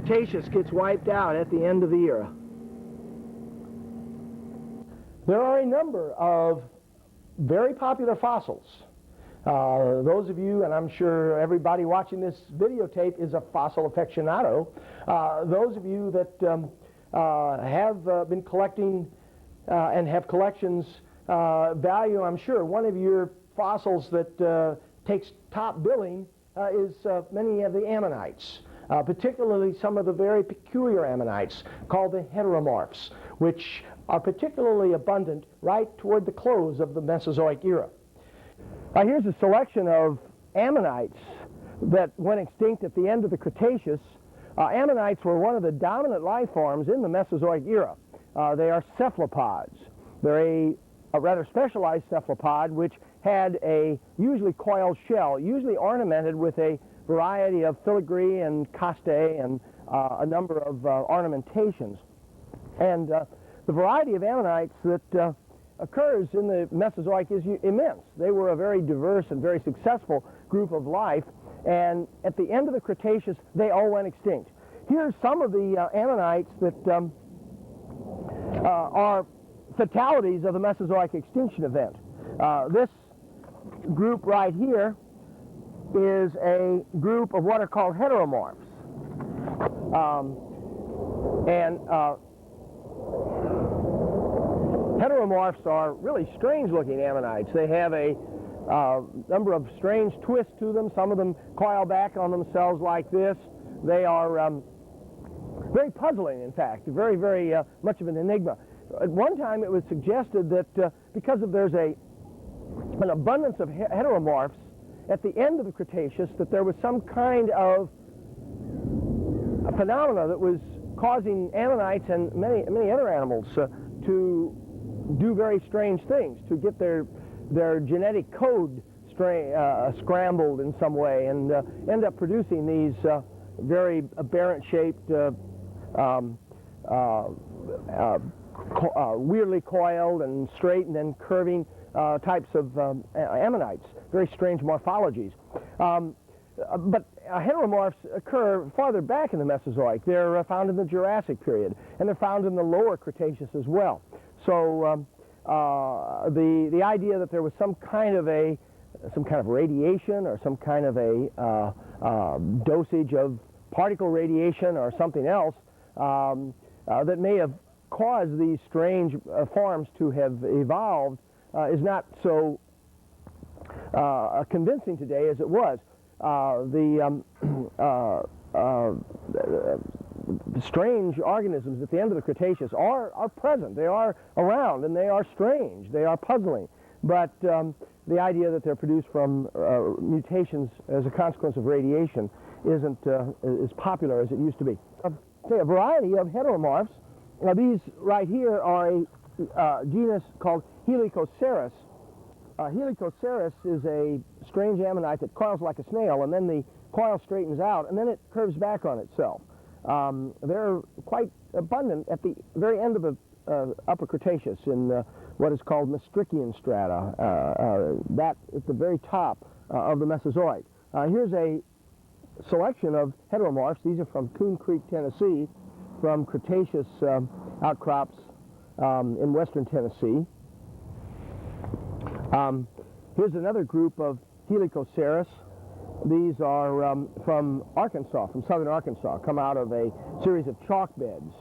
Cretaceous gets wiped out at the end of the era. There are a number of very popular fossils. Those of you, and I'm sure everybody watching this videotape is a fossil aficionado, those of you that have been collecting and have collections value, I'm sure one of your fossils that takes top billing is many of the Ammonites, particularly some of the very peculiar Ammonites called the Heteromorphs, which are particularly abundant right toward the close of the Mesozoic era. Here's a selection of Ammonites that went extinct at the end of the Cretaceous. Ammonites were one of the dominant life forms in the Mesozoic era. They are cephalopods. They're a rather specialized cephalopod which had a usually coiled shell, usually ornamented with a variety of filigree and costae and a number of ornamentations. And the variety of Ammonites that occurs in the Mesozoic is immense. They were a very diverse and very successful group of life, and at the end of the Cretaceous they all went extinct. Here's some of the Ammonites that are fatalities of the Mesozoic extinction event. This group right here is a group of what are called Heteromorphs. Heteromorphs are really strange-looking Ammonites. They have a number of strange twists to them. Some of them coil back on themselves like this. They are very puzzling, in fact, very, very much of an enigma. At one time it was suggested that because there's an abundance of Heteromorphs at the end of the Cretaceous, that there was some kind of a phenomena that was causing Ammonites and many other animals to do very strange things, to get their genetic code scrambled in some way, and end up producing these very aberrant-shaped, weirdly coiled and straight and then curving types of Ammonites, very strange morphologies. But Heteromorphs occur farther back in the Mesozoic. They're found in the Jurassic period, and they're found in the lower Cretaceous as well. So the idea that there was some kind of radiation or some kind of a dosage of particle radiation or something else that may have caused these strange forms to have evolved is not so convincing today as it was. The strange organisms at the end of the Cretaceous are present. They are around, and they are strange. They are puzzling. But the idea that they're produced from mutations as a consequence of radiation isn't as popular as it used to be. Say a variety of Heteromorphs. Now these right here are a genus called Helical Cirrus. Helical Cirrus is a strange Ammonite that coils like a snail, and then the coil straightens out, and then it curves back on itself. They're quite abundant at the very end of the Upper Cretaceous in what is called Maastrichtian strata, that at the very top of the Mesozoic. Here's a selection of Heteromorphs. These are from Coon Creek, Tennessee, from Cretaceous outcrops in western Tennessee. Here's another group of Helical Cirrus. These are from Arkansas, from southern Arkansas, come out of a series of chalk beds.